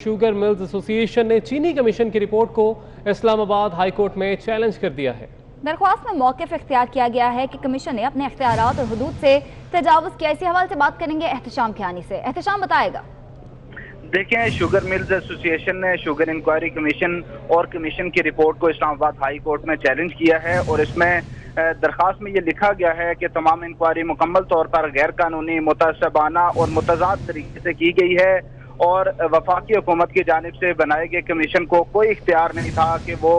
Sugar mills association ने चीनी commission की रिपोर्ट को इस्लामाबाद हाई कोर्ट में चैलेंज कर दिया है। दरख्वास्त में मौक़िफ़ इख्तियार किया गया है कि कमीशन ने अपने इख्तियारात और हुदूद से तजावुज़ किया। इसी हवाले से बात करेंगे एहतशाम कियानी से। एहतशाम बताएगा। देखें, शुगर मिल्स एसोसिएशन ने शुगर इंक्वायरी कमीशन और कमीशन की रिपोर्ट को इस्लामाबाद हाई कोर्ट में चैलेंज किया है और इसमें दरख्वास्त में ये लिखा गया है कि तमाम इंक्वायरी मुकम्मल तौर पर गैर कानूनी, मुतअस्सिबाना और मुतज़ाद तरीके से की गई है और वफाकी हुकूमत की जानिब से बनाए गए कमीशन को कोई इख्तियार नहीं था कि वो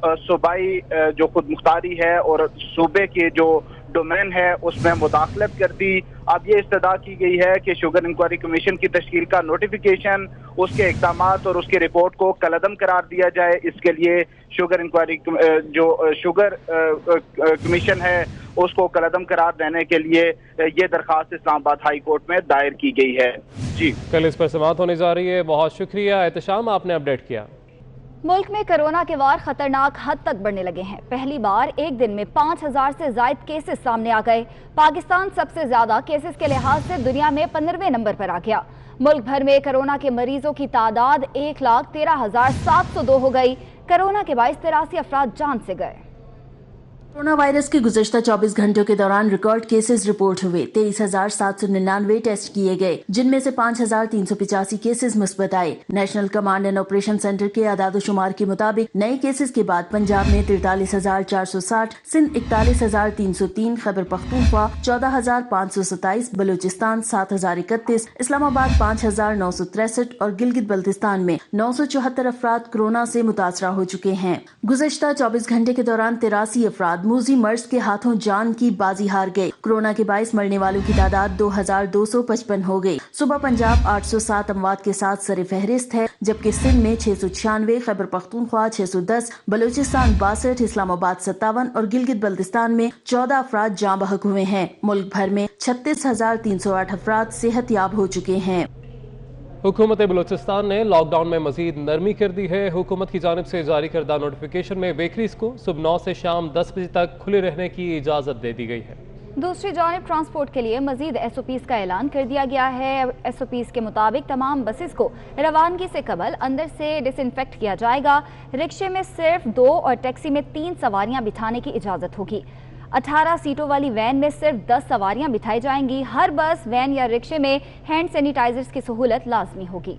सूबाई जो खुद मुख्तारी है और सूबे के जो डोमेन है उसमें मुदाखलत कर दी। अब ये इस्तदा की गई है कि शुगर इंक्वायरी कमीशन की तश्कील का नोटिफिकेशन, उसके इक़दामात और उसकी रिपोर्ट को कलअदम करार दिया जाए। इसके लिए शुगर इंक्वायरी जो शुगर कमीशन है उसको कलअदम करार देने के लिए ये दरख्वास्त इस्लामाबाद हाई कोर्ट में दायर की गई है। जी, कल इस पर समाअत होने जा रही है। बहुत शुक्रिया एहतशाम, आपने अपडेट किया। मुल्क में कोरोना के वार खतरनाक हद तक बढ़ने लगे हैं। पहली बार एक दिन में 5000 से ज्यादा केसेस सामने आ गए। पाकिस्तान सबसे ज्यादा केसेस के लिहाज से दुनिया में 15वें नंबर पर आ गया। मुल्क भर में कोरोना के मरीजों की तादाद 1,13,702 हो गई। कोरोना के 83 अफराद जान से गए। कोरोना वायरस के गुज़श्ता 24 घंटों के दौरान रिकॉर्ड केसेस रिपोर्ट हुए। 23,799 टेस्ट किए गए, जिनमें से 5,385 केसेस मुस्बत आए। National command and operation centre के आदाद-ओ-शुमार के मुताबिक नए केसेस के बाद पंजाब में 43,460, सिंध 41,303, खैबर पख्तूनख्वा 14,527, बलूचिस्तान 7,031, इस्लामाबाद 5,963 और गिलगित बल्तिस्तान में 974 अफराद कोरोना से मुतासरा हो चुके हैं। गुज़श्ता 24 घंटे के दौरान 83 अफराद मूजी मर्ज के हाथों जान की बाजी हार गए। कोरोना के बाइस मरने वालों की तादाद 2,255 हो गई। सुबह पंजाब 807 अमवात के साथ सरे फहरिस्त है, जबकि सिंध में 696, खैबर पख्तूनख्वा 610, बलूचिस्तान 62, इस्लामाबाद 57 और गिलगित बल्तिस्तान में 14 अफराद जाँ बहक हुए हैं। मुल्क भर में 36,308 अफराद सेहत याब हो चुके हैं। हुकूमत बलूचिस्तान ने लॉकडाउन में मजीद नरमी कर दी है। हुकूमत की जानिब से जारी करदा नोटिफिकेशन में बेकरीज को सुबह 9 से शाम 10 बजे तक खुले रहने की इजाज़त दे दी गई है। दूसरी जानिब ट्रांसपोर्ट के लिए मजीद SOPs का ऐलान कर दिया गया है। SOPs के मुताबिक तमाम बसेस को रवानगी से कबल अंदर से डिसइंफेक्ट किया जाएगा। रिक्शे में सिर्फ 2 और टैक्सी में 3 सवारियां बिठाने की इजाज़त होगी। 18 सीटों वाली वैन में सिर्फ 10 सवारियां बिठाई जाएंगी। हर बस, वैन या रिक्शे में हैंड सैनिटाइजर्स की सहूलत लाजमी होगी।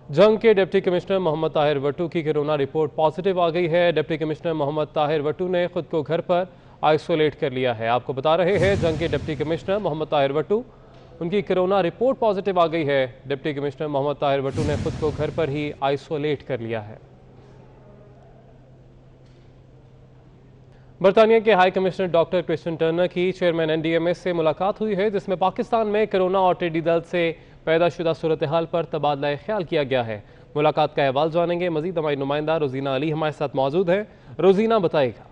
जंग के डिप्टी कमिश्नर मोहम्मद ताहिर वट्टू की कोरोना रिपोर्ट पॉजिटिव आ गई है। डिप्टी कमिश्नर मोहम्मद ताहिर वट्टू ने खुद को घर पर आइसोलेट कर लिया है। आपको बता रहे हैं, जंग के डिप्टी कमिश्नर मोहम्मद ताहिर वट्टू, उनकी कोरोना रिपोर्ट पॉजिटिव आ गई है। डिप्टी कमिश्नर मोहम्मद ताहिर वट्टू ने खुद को घर पर ही आइसोलेट कर लिया है। बरतानिया के high commissioner doctor Christian Turner की चेयरमैन NDMA से मुलाकात हुई है, जिसमें पाकिस्तान में कोरोना और टिड्डी दल से पैदा शुदा सूरत हाल पर तबादला ख्याल किया गया है। मुलाकात का अहवाल जानेंगे। मजीद हमारी नुमाइंदा रोजीना अली हमारे साथ मौजूद है। रोजीना, बताएगा।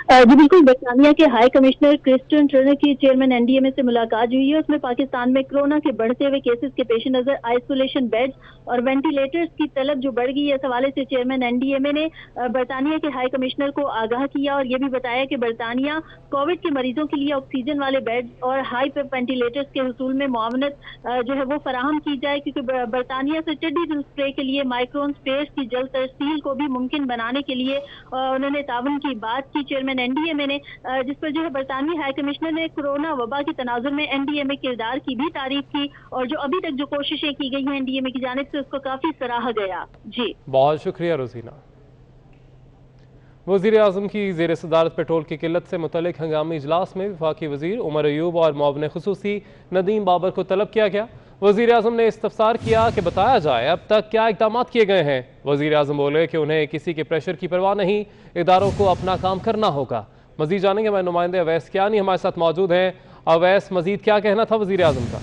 जी बिल्कुल, बरतानिया के हाई कमिश्नर क्रिस्टियन टर्नर की चेयरमैन NDMA से मुलाकात हुई है। उसमें पाकिस्तान में कोरोना के बढ़ते हुए केसेस के पेश नजर आइसोलेशन बेड्स और वेंटिलेटर्स की तलब जो बढ़ गई है, इस हवाले से चेयरमैन NDMA ने बरतानिया के हाई कमिश्नर को आगाह किया और ये भी बताया कि बरतानिया कोविड के मरीजों के लिए ऑक्सीजन वाले बेड्स और हाई वेंटिलेटर्स के हुसूल में मुआवनत जो है वो फराहम की जाए, क्योंकि बरतानिया से टिड्डी दल स्प्रे के लिए माइक्रोन स्पेस की जल्द तरसील को भी मुमकिन बनाने के लिए उन्होंने ताउन की बात की चेयरमैन NDMA ने, जिस पर जो है बरतानवी हाई कमिश्नर ने कोरोना वबा की तनाजुर में NDMA किरदार की भी तारीफ की और जो अभी तक जो कोशिशें की गई हैं NDMA की जानिब से उसको काफी सराहा गया। जी, बहुत शुक्रिया रोजीना। वज़ीर आज़म की ज़ेर सदारत पेट्रोल की किल्लत से मुतल्लिक हंगामी इजलास में वफाकी वज़ीर उमर अयूब और मुआविन खुसूसी नदीम बाबर को तलब किया गया। वज़ीर आज़म ने इस्तफसार किया कि बताया जाए अब तक क्या इक़दाम किए गए हैं। वज़ीर आज़म बोले कि उन्हें किसी के प्रेशर की परवाह नहीं, इदारों को अपना काम करना होगा। मज़ीद जानेंगे, हमारे नुमाइंदे अवैस कियानी हमारे साथ मौजूद हैं। अवैस, मज़ीद क्या कहना था वज़ीर आज़म का?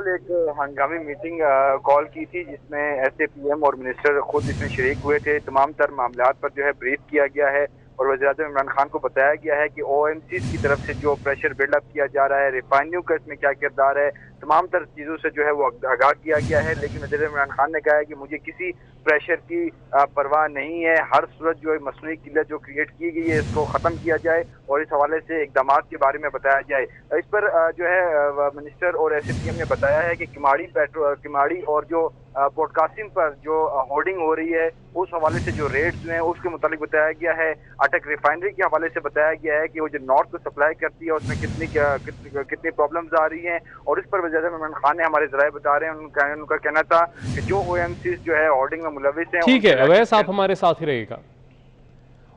एक हंगामी मीटिंग कॉल की थी जिसमें SAPM और मिनिस्टर खुद इसमें शरीक हुए थे। तमाम तर मामलात पर जो है ब्रीफ किया गया है और वज़ीर-ए-आज़म इमरान खान को बताया गया है कि OMCs की तरफ से जो प्रेशर बिल्डअप किया जा रहा है, रिफाइनरियों का इसमें क्या किरदार है, तमाम तर चीज़ों से जो है वो आगाह किया गया है। लेकिन वज़ीर इमरान खान ने कहा है कि मुझे किसी प्रेशर की परवाह नहीं है, हर सूरत जो है मसनूई किल्लत जो क्रिएट की गई है इसको ख़त्म किया जाए और इस हवाले से इक़दाम के बारे में बताया जाए। इस पर जो है मिनिस्टर और SAPM ने बताया है कि किमाड़ी और जो पॉडकास्टिंग पर जो होर्डिंग हो रही है उस हवाले से जो रेट्स हुए हैं उसके मुताबिक बताया गया है। अटक रिफाइनरी के हवाले से बताया गया है कि वो जो नॉर्थ को सप्लाई करती है उसमें कितनी प्रॉब्लम्स आ रही हैं और इस पर वज़ीर इमरान खान ने हमारे ज़राए बता रहे हैं उनका कहना था कि जो OMCs जो है होर्डिंग में मुलविस हैं। ठीक है अवैस, आप हमारे साथ ही रहेगा।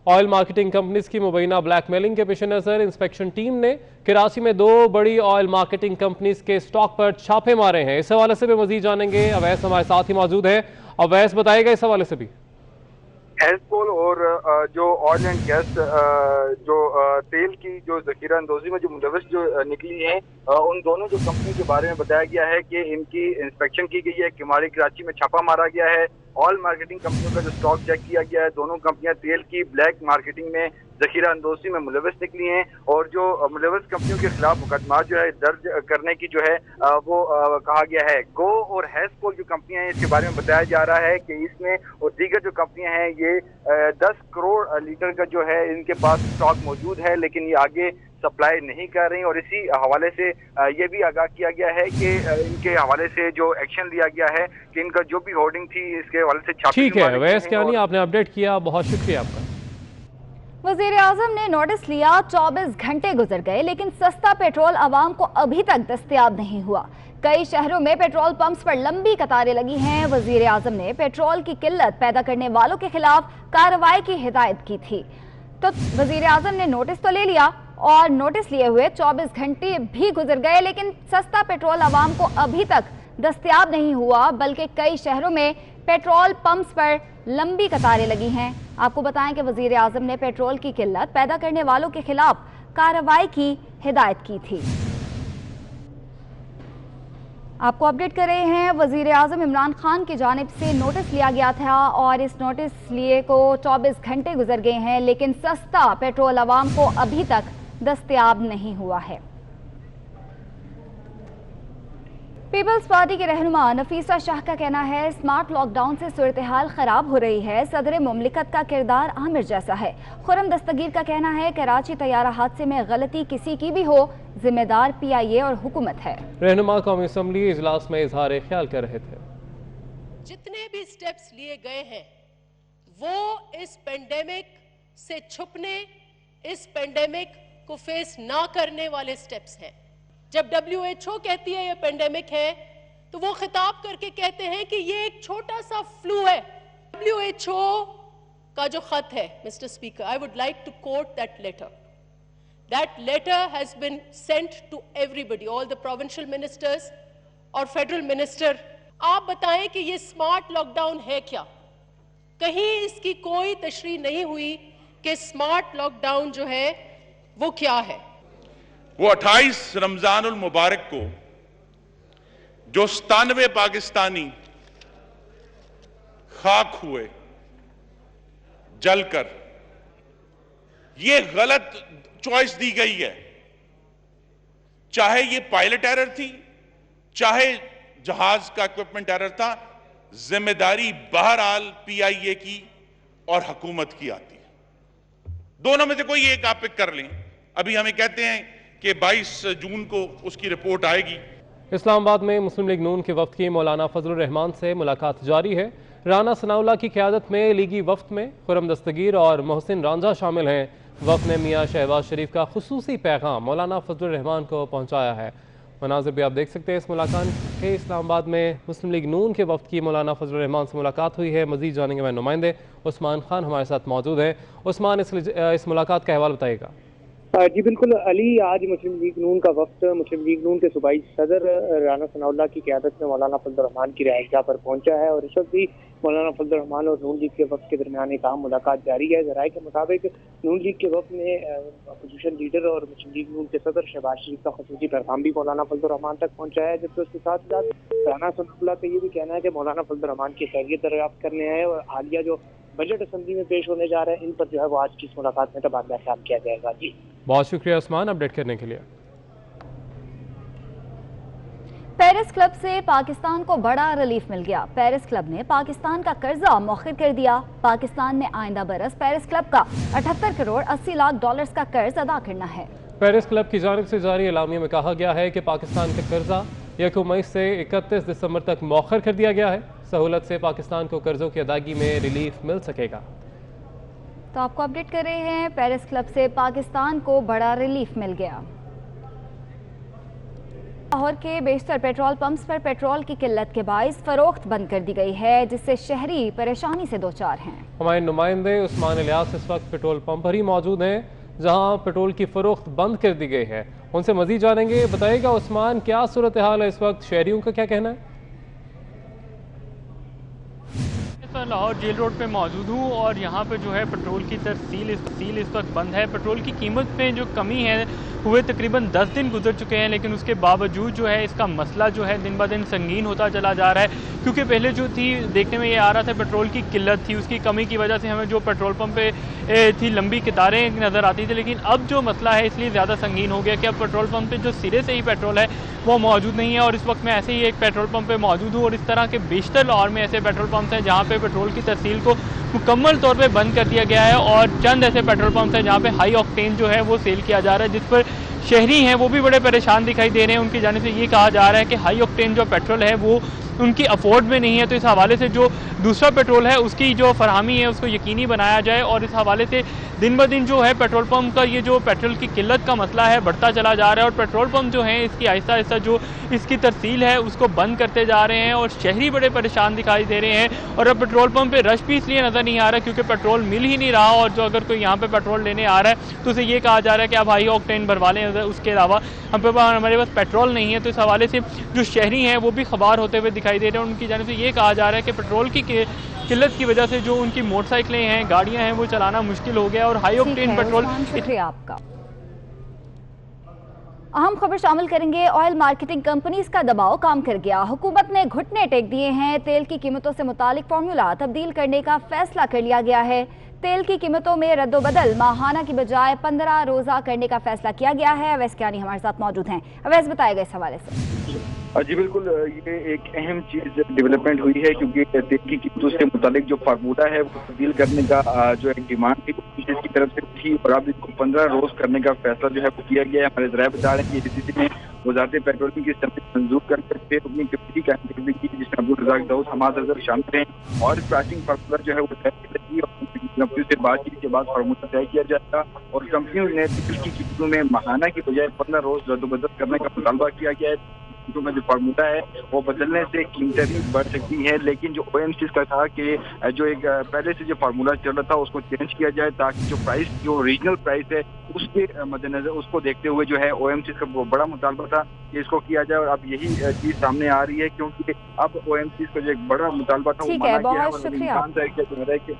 ऑयल मार्केटिंग कंपनीज की मुबैना ब्लैकमेलिंग के पेश नज़र इंस्पेक्शन टीम ने कराची में 2 बड़ी ऑयल मार्केटिंग कंपनीज के स्टॉक पर छापे मारे हैं। इस हवाले से भी मजीद जानेंगे। अवैस हमारे साथ ही मौजूद है। अवैस बताएगा इस हवाले से भी। हेल्थपोल और जो ऑयल एंड गैस जो तेल की जो ज़ख़ीरा अंदोज़ी में जो मुलविस जो निकली हैं उन दोनों जो कंपनी के बारे में बताया गया है कि इनकी इंस्पेक्शन की गई है। किमाड़ी कराची में छापा मारा गया है। ऑयल मार्केटिंग कंपनियों का जो स्टॉक चेक किया गया है। दोनों कंपनियां तेल की ब्लैक मार्केटिंग में ज़ख़ीरा अंदोज़ी में मुलविस निकली हैं और जो मुलविस कंपनियों के खिलाफ मुकदमा जो है दर्ज करने की जो है वो कहा गया है। गो और हेल्थपोल जो कंपनियां हैं इसके बारे में बताया जा रहा है कि इसमें और दीगर जो कंपनियां हैं ये 10 करोड़ लीटर का जो है इनके पास स्टॉक मौजूद है, लेकिन ये आगे सप्लाई नहीं कर रही और इसी हवाले से ये भी आगाह किया गया है कि इनके हवाले से जो एक्शन लिया गया है कि इनका जो भी होर्डिंग थी इसके हवाले से छापे। ठीक है वैस क्या आपने अपडेट किया, बहुत शुक्रिया आपका। वज़ीर आज़म ने नोटिस लिया, 24 घंटे गुजर गए लेकिन सस्ता पेट्रोल आवाम को अभी तक दस्तयाब नहीं हुआ। कई शहरों में पेट्रोल पंप्स पर लंबी कतारें लगी हैं। वज़ीर आज़म ने पेट्रोल की किल्लत पैदा करने वालों के खिलाफ कार्रवाई की हिदायत की थी, तो वज़ीर आज़म ने नोटिस तो ले लिया और नोटिस लिए हुए 24 घंटे भी गुजर गए लेकिन सस्ता पेट्रोल आवाम को अभी तक दस्तयाब नहीं हुआ, बल्कि कई शहरों में पेट्रोल पंप्स पर लंबी कतारें लगी हैं। आपको बताएं कि वज़ीर आज़म ने पेट्रोल की किल्लत पैदा करने वालों के खिलाफ कार्रवाई की हिदायत की थी। आपको अपडेट कर रहे हैं, वज़ीर आज़म इमरान खान की जानिब से नोटिस लिया गया था और इस नोटिस लिए को 24 घंटे गुजर गए हैं लेकिन सस्ता पेट्रोल आवाम को अभी तक दस्तयाब नहीं हुआ है। पीपल्स पार्टी के रहनुमा नफीसा शाह का कहना है स्मार्ट लॉकडाउन से सूरत हाल खराब हो रही है, सदर मुमलिकत का किरदार आमिर जैसा है। खुरम दस्तगीर का कहना है कराची तैयारा हादसे में गलती किसी की भी हो, जिम्मेदार PIA और हुकूमत है। रहनुमा कौमी असम्बली इजलास में इजहार ख्याल कर रहे थे। जितने भी स्टेप्स लिए गए हैं वो इस पेंडेमिक से छुपने, इस पेंडेमिक को फेस ना करने वाले स्टेप्स हैं। जब WHO कहती है ये पेंडेमिक है तो वो खिताब करके कहते हैं कि ये एक छोटा सा फ्लू है। WHO का जो खत है mister speaker, I would like to quote that letter. That letter has been sent to everybody, all the provincial ministers और फेडरल मिनिस्टर। आप बताएं कि ये स्मार्ट लॉकडाउन है क्या? कहीं इसकी कोई तशरीह नहीं हुई कि स्मार्ट लॉकडाउन जो है वो क्या है। वो 28 रमजानुल मुबारक को जो 97 पाकिस्तानी खाक हुए जलकर, ये गलत चॉइस दी गई है। चाहे ये पायलट एरर थी, चाहे जहाज का इक्विपमेंट एरर था, जिम्मेदारी बहरहाल PIA की और हुकूमत की आती है। दोनों में से कोई एक आप पिक कर लें। अभी हमें कहते हैं कि 22 जून को उसकी रिपोर्ट आएगी। इस्लामाबाद में मुस्लिम लीग नून के वफ्द की मौलाना फजलुर रहमान से मुलाकात जारी है। राना सनाउल्लाह की क़यादत में लीगी वफ्द में खुरम दस्तगीर और मोहसिन रांझा शामिल हैं। वफ्द ने मियाँ शहबाज शरीफ का खुसूसी पैगाम मौलाना फजलुर रहमान को पहुँचाया है। मनाज़िर भी आप देख सकते हैं इस मुलाकात के। इस्लामाबाद में मुस्लिम लीग नून के वफ्द की मौलाना फजलुर रहमान से मुलाकात हुई है। मज़ीद जानेंगे हमारे नुमाइंदे उस्मान खान हमारे साथ मौजूद हैं। उस्मान, इस मुलाकात का अहवाल बताइएगा। जी बिल्कुल अली, आज मुस्लिम लीग नून का वफ्द मुस्लिम लीग नून के सूबाई सदर राना सनाउल्लाह की क़यादत में मौलाना फजलुर रहमान की रिहाइशगाह पर पहुंचा है और इस वक्त भी मौलाना फजलुर रहमान और नून लीग के वफ्द के दरमियान एक अहम मुलाकात जारी है। ज़राए के मुताबिक नून लीग के वफ्द में अपोजिशन लीडर और मुस्लिम लीग नून के सदर शहबाज शरीफ का खुसूसी पैगाम भी मौलाना फजलुर रहमान तक पहुँचा है, जबकि उसके साथ साथ राना सनाउल्लाह का ये भी कहना है कि मौलाना फजलुर रहमान की खैरियत दरियाफ्त करने आए और हालिया जो बजट असम्बली में पेश होने जा रहे हैं इन पर जो है वो आज की इस मुलाकात में तबादला ख्याल किया जाएगा। जी बहुत शुक्रिया उस्मान अपडेट करने के लिए। पेरिस क्लब से पाकिस्तान को बड़ा रिलीफ मिल गया। पेरिस क्लब ने पाकिस्तान का कर्जा मौखर कर दिया। पाकिस्तान में आइंदा बरस पेरिस क्लब का 78 करोड़ 80 लाख डॉलर्स का कर्ज अदा करना है। पेरिस क्लब की जानिब से जारी एलामिया में कहा गया है कि पाकिस्तान का कर्जा 1 मई से 31 दिसंबर तक मौखर कर दिया गया है। सहूलत से पाकिस्तान को कर्जों की अदायगी में रिलीफ मिल सकेगा। तो आपको अपडेट कर रहे हैं, पेरिस क्लब से पाकिस्तान को बड़ा रिलीफ मिल गया। लाहौर के बेशतर पेट्रोल पंप्स पर पेट्रोल की किल्लत के बाइस फरोख्त बंद कर दी गई है, जिससे शहरी परेशानी से दो चार हैं। हमारे नुमाइंदे उस्मान इलियास इस वक्त पेट्रोल पंप पर ही मौजूद हैं, जहां पेट्रोल की फरोख्त बंद कर दी गई है। उनसे मजीद जानेंगे। बताइएगा उस्मान, क्या सूरत हाल है इस वक्त, शहरियों का क्या कहना है? लाहौर जेल रोड पे मौजूद हूँ और यहाँ पे जो है पेट्रोल की तरसील इस वक्त बंद है। पेट्रोल की कीमत में जो कमी है हुए तकरीबन 10 दिन गुजर चुके हैं, लेकिन उसके बावजूद जो है इसका मसला जो है दिन ब दिन संगीन होता चला जा रहा है। क्योंकि पहले जो थी देखने में ये आ रहा था पेट्रोल की किल्लत थी, उसकी कमी की वजह से हमें जो पेट्रोल पंप पे थी लंबी कतारें नज़र आती थी, लेकिन अब जो मसला है इसलिए ज़्यादा संगीन हो गया कि अब पेट्रोल पंप पे जो सिरे से ही पेट्रोल है वो मौजूद नहीं है। और इस वक्त मैं ऐसे ही एक पेट्रोल पंप पे मौजूद हूँ और इस तरह के बेशतर लाहौर में ऐसे पेट्रोल पंप्स हैं जहाँ पे पेट्रोल की तरसील को मुकम्मल तौर पे बंद कर दिया गया है और चंद ऐसे पेट्रोल पंप्स हैं जहाँ पे हाई ऑक्टेन जो है वो सेल किया जा रहा है, जिस पर शहरी हैं वो भी बड़े परेशान दिखाई दे रहे हैं। उनकी जानिब से ये कहा जा रहा है कि हाई ऑक्टेन जो पेट्रोल है वो उनकी अफोर्ड में नहीं है, तो इस हवाले से जो दूसरा पेट्रोल है उसकी जो फरहमी है उसको यकीनी बनाया जाए। और इस हवाले से दिन ब दिन जो है पेट्रोल पंप का ये जो पेट्रोल की किल्लत का मसला है बढ़ता चला जा रहा है और पेट्रोल पंप जो है इसकी आहिस्ता आहिस्ता जो इसकी तरसील है उसको बंद करते जा रहे हैं और शहरी बड़े परेशान दिखाई दे रहे हैं। और अब पेट्रोल पंप पे रश भी इसलिए नज़र नहीं आ रहा क्योंकि पेट्रोल मिल ही नहीं रहा, और जो अगर कोई यहाँ पे पेट्रोल लेने आ रहा है तो उसे ये कहा जा रहा है कि आप हाई ऑक्टेन भरवा लें, उसके अलावा हमारे पास पेट्रोल नहीं है। तो इस हवाले से जो शहरी हैं वो भी खबर होते हुए दिखाई दे रहे हैं। उनकी जानिब से ये कहा जा रहा है कि पेट्रोल की किल्लत की वजह से जो उनकी मोटरसाइकिलें हैं, गाड़ियां हैं, वो चलाना मुश्किल हो गया और हाई ऑक्टेन पेट्रोल। शुक्रिया आपका। अहम खबर शामिल करेंगे। ऑयल मार्केटिंग कंपनीज का दबाव काम कर गया। हुकूमत ने घुटने टेक दिए हैं। तेल की कीमतों से मुतालिक फार्मूला तब्दील करने का फैसला कर लिया गया है। तेल की कीमतों में रद्दोबदल माहाना की बजाय 15 रोजा करने का फैसला किया गया है। अवैस कियानी हमारे साथ मौजूद हैं। अवैस, बताएगा इस हवाले से। जी बिल्कुल, ये एक अहम चीज डेवलपमेंट हुई है क्योंकि तेल की कीमतों से मुतालिक जो फार्मूला है वो तब्दील करने का जो एक डिमांड थी की तरफ से थी और अब इसको 15 रोज करने का फैसला जो है वो किया गया है। हमारे जराये बता रहे हैं कि इसी में वजारत पेट्रोलियम की समिति मंजूर करके फिर अपनी कमेटी का इंतजाम की जिसमें अब्दुल रज़ाक दाऊद हमाद अजहर शामिल हैं और प्राइसिंग फार्मूला जो है वो तय की और कंपनी से बातचीत के बाद फार्मूला तय किया जाएगा और कंपनियों ने तेल की कीमतों में माहाना की बजाय 15 रोज रद्दोबदल करने का मुतालबा किया गया है। में जो फार्मूला है वो बदलने से कीमतें भी बढ़ सकती है, लेकिन जो OMCs का था कि जो एक पहले से जो फार्मूला चल रहा था उसको चेंज किया जाए ताकि जो प्राइस जो रीजनल प्राइस है उसके मद्देनजर उसको देखते हुए जो है OMCs का वो बड़ा मुतालबा था कि इसको किया जाए और अब यही चीज सामने आ रही है क्योंकि अब OMCs का जो एक बड़ा मुतालबा था वो माना गया है।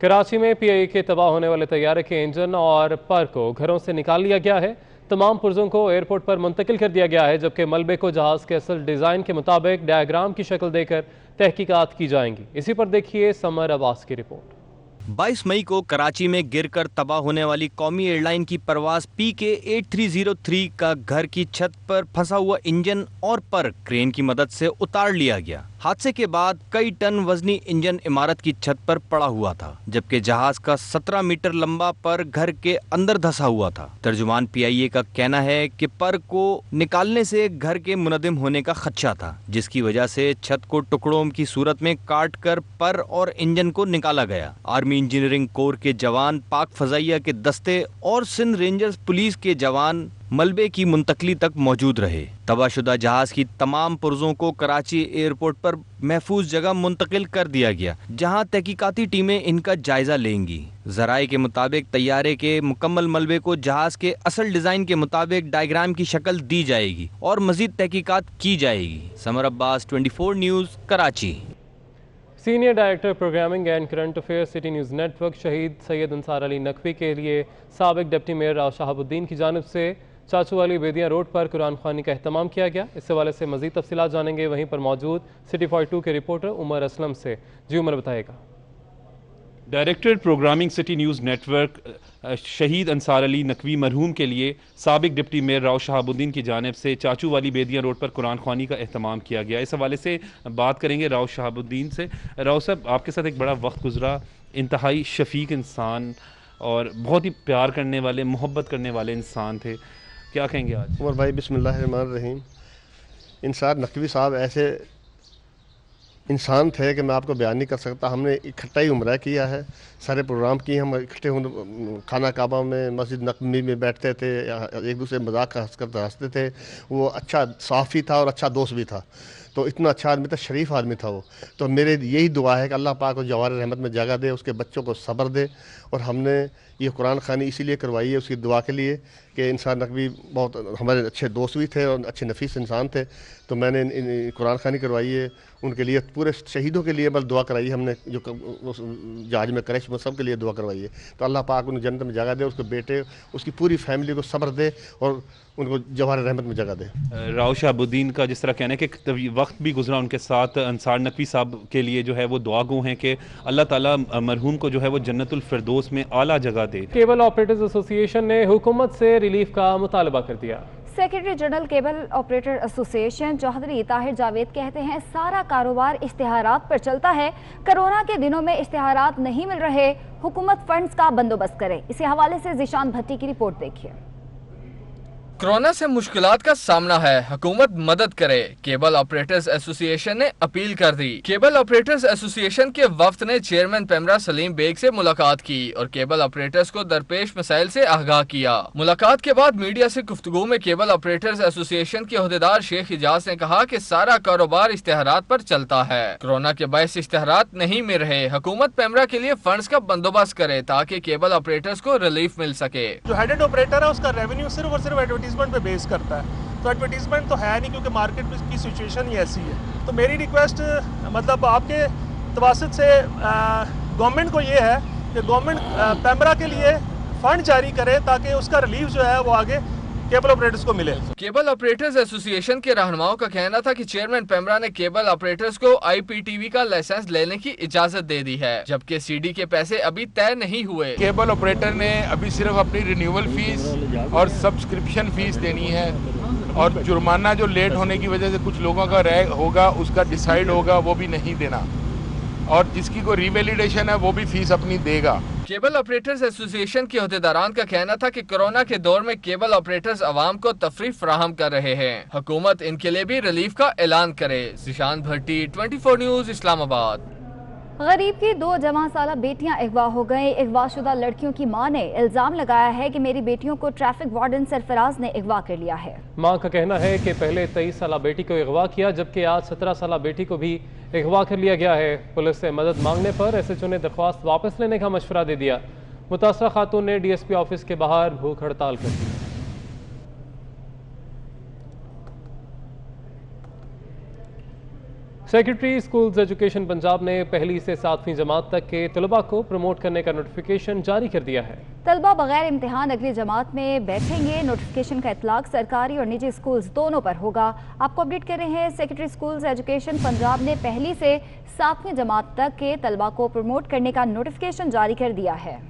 कराची में PIA के तबाह होने वाले तैयारे के इंजन और पर को घरों से निकाल लिया गया है। तमाम पुर्जों को एयरपोर्ट पर मुंतकिल कर दिया गया है, जबकि मलबे को जहाज के असल डिज़ाइन के मुताबिक डायग्राम की शक्ल देकर तहकीकात की जाएंगी। इसी पर देखिए समर अब्बास की रिपोर्ट। 22 मई को कराची में गिरकर तबाह होने वाली कौमी एयरलाइन की परवाज PK 8303 का घर की छत पर फंसा हुआ इंजन और पर क्रेन की मदद से उतार लिया गया। हादसे के बाद कई टन वजनी इंजन इमारत की छत पर पड़ा हुआ था, जबकि जहाज का 17 मीटर लंबा पर घर के अंदर धंसा हुआ था। तर्जुमान PIA का कहना है कि पर को निकालने से घर के मुनदिम होने का खदशा था, जिसकी वजह से छत को टुकड़ों की सूरत में काट कर पर और इंजन को निकाला गया। आर्मी इंजीनियरिंग कोर के जवान, पाक फजाइया के दस्ते और सिंध रेंजर्स पुलिस के जवान मलबे की मुंतकली तक मौजूद रहे। तबाहशुदा जहाज की तमाम पुर्जों को कराची एयरपोर्ट पर महफूज जगह मुंतकिल कर दिया गया, जहां तहकीकाती टीमें इनका जायजा लेंगी। जराए के मुताबिक तैयारे के मुकम्मल मलबे को जहाज के असल डिजाइन के मुताबिक डायग्राम की शक्ल दी जाएगी और मजीद तहकीकात की जाएगी। Summer Abbas, 24 news, Karachi. Senior director programming and current affairs city news network शहीद सैयद अंसार अली नकवी के लिए साबिक डिप्टी मेयर राव शहाबुद्दीन की जानिब से चाचू वाली बेदियाँ रोड पर कुरान ख्वानी का एहतमाम किया गया। इस हवाले से मज़ीद तफसीलात जानेंगे वहीं पर मौजूद सिटी 42 के रिपोर्टर उमर असलम से। जी उमर, बताएगा। Director programming city news network शहीद अंसार अली नकवी मरहूम के लिए साबिक डिप्टी मेयर राव शहाबुद्दीन की जानिब से चाचू वाली बेदिया रोड पर कुरान ख्वानी का एहतमाम किया गया। इस हवाले से बात करेंगे राव शहाबुद्दीन से। राव साहब, आपके साथ एक बड़ा वक्त गुजरा, इंतहाई शफीक इंसान और बहुत ही प्यार करने वाले, मोहब्बत करने वाले इंसान थे, क्या कहेंगे आज? उमर भाई, बिस्मिल्लाहिर्रहमानिर्रहीम। इंसान नकवी साहब ऐसे इंसान थे कि मैं आपको बयान नहीं कर सकता। हमने इकट्ठा ही उम्रा किया है, सारे प्रोग्राम किए, हम इकट्ठे खाना काबा में, मस्जिद नकवी में बैठते थे, एक दूसरे मजाक हंसकर हंसते थे। वो अच्छा साफ़ी था और अच्छा दोस्त भी था, तो इतना अच्छा आदमी था, शरीफ आदमी था वो। तो मेरे यही दुआ है कि अल्लाह पाक को जवाहर रहमत में जगह दे, उसके बच्चों को सब्र दे। और हमने ये कुरान ख़ानी इसीलिए करवाई है उसकी दुआ के लिए कि इंसान नकवी बहुत हमारे अच्छे दोस्त भी थे और अच्छे नफीस इंसान थे। तो मैंने कुरान ख़ानी करवाई है उनके लिए, पूरे शहीदों के लिए बस दुआ कराई है हमने, जो जहाज में क्रैश में सब के लिए दुआ करवाई है। तो अल्लाह पाक उन्हें जन्नत में जगह दे, उसके बेटे, उसकी पूरी फैमिली को सब्र दे और उनको जवाहर रहमत में जगह दे। राव शहाबुद्दीन का जिस तरह कहना है कि वक्त भी गुजरा उनके साथ, अंसार नकवी साहब के लिए जो है वो दुआ गो हैं कि अल्लाह ताला मरहूम को जो है वो जन्नतुल फिरदौस में आला जगह दे। केबल ऑपरेटर्स एसोसिएशन ने हुकूमत से रिलीफ का मुतालबा कर दिया। Secretary general cable operator association Chaudhry Tahir Javed कहते हैं, सारा कारोबार इश्तिहारात पर चलता है, कोरोना के दिनों में इश्तिहारात नहीं मिल रहे, हुकूमत फंड्स का बंदोबस्त करे। इसी हवाले से जिशान भट्टी की रिपोर्ट देखिए। कोरोना से मुश्किलात का सामना है, हुकूमत मदद करे, केबल ऑपरेटर्स एसोसिएशन ने अपील कर दी। केबल ऑपरेटर्स एसोसिएशन के वफ्द ने चेयरमैन पेमरा सलीम बेग से मुलाकात की और केबल ऑपरेटर्स को दरपेश मसाइल से आगाह किया। मुलाकात के बाद मीडिया से गुफ्तगू में केबल ऑपरेटर्स एसोसिएशन के अहदेदार शेख इजाज ने कहा कि सारा कारोबार इश्तिहारात पर चलता है, कोरोना के बायस इश्तिहारात नहीं मिल रहे, हुकूमत पेमरा के लिए फंड्स का बंदोबस्त करे ताकि केबल ऑपरेटर्स को रिलीफ मिल सके। जो हेडेड ऑपरेटर है उसका रेवेन्यू सिर्फ और सिर्फ एडवर्टाइजमेंट पे बेस करता है, तो एडवर्टाइजमेंट तो है नहीं क्योंकि मार्केट की सिचुएशन ही ऐसी है। तो मेरी रिक्वेस्ट मतलब आपके तवासत से गवर्नमेंट को ये है कि गवर्नमेंट पेमरा के लिए फंड जारी करे ताकि उसका रिलीफ जो है वो आगे केबल ऑपरेटर्स को मिले। केबल ऑपरेटर्स एसोसिएशन के रहनुमाओं का कहना था कि चेयरमैन पेमरा ने केबल ऑपरेटर्स को IPTV का लाइसेंस लेने की इजाजत दे दी है, जबकि CD के पैसे अभी तय नहीं हुए। केबल ऑपरेटर ने अभी सिर्फ अपनी रिन्यूअल फीस और सब्सक्रिप्शन फीस देनी है और जुर्माना जो लेट होने की वजह से कुछ लोगों का रह होगा उसका डिसाइड होगा, वो भी नहीं देना, और जिसकी कोई रिवैलिडेशन है वो भी फीस अपनी देगा। केबल ऑपरेटर्स एसोसिएशन के अहदेदारान का कहना था कि कोरोना के दौर में केबल ऑपरेटर्स अवाम को तफरीह फराहम कर रहे हैं, हुकूमत इनके लिए भी रिलीफ का ऐलान करे। जिशान भट्टी, 24 न्यूज़, इस्लामाबाद। गरीब की 2 जवां साला बेटियां अगवा हो गई। अगवाशुदा लड़कियों की मां ने इल्जाम लगाया है कि मेरी बेटियों को ट्रैफिक वार्डन सरफराज ने अगवा कर लिया है। मां का कहना है कि पहले 23 साला बेटी को अगवा किया, जबकि आज 17 साला बेटी को भी अगवा कर लिया गया है। पुलिस से मदद मांगने पर SHO ने दरख्वास्त वापस लेने का मशवरा दे दिया। मुतासरा खातून ने DSP ऑफिस के बाहर भूख हड़ताल कर दी। सेक्रेटरी स्कूल्स एजुकेशन पंजाब ने 1ली से 7वीं जमात तक के तलबा को प्रमोट करने का नोटिफिकेशन जारी कर दिया है। तलबा बगैर इम्तिहान अगली जमात में बैठेंगे। नोटिफिकेशन का इतलाक सरकारी और निजी स्कूल्स दोनों पर होगा। आपको अपडेट कर रहे हैं, सेक्रेटरी स्कूल्स एजुकेशन पंजाब ने 1ली से 7वीं जमात तक के तलबा को प्रमोट करने का नोटिफिकेशन जारी कर दिया है।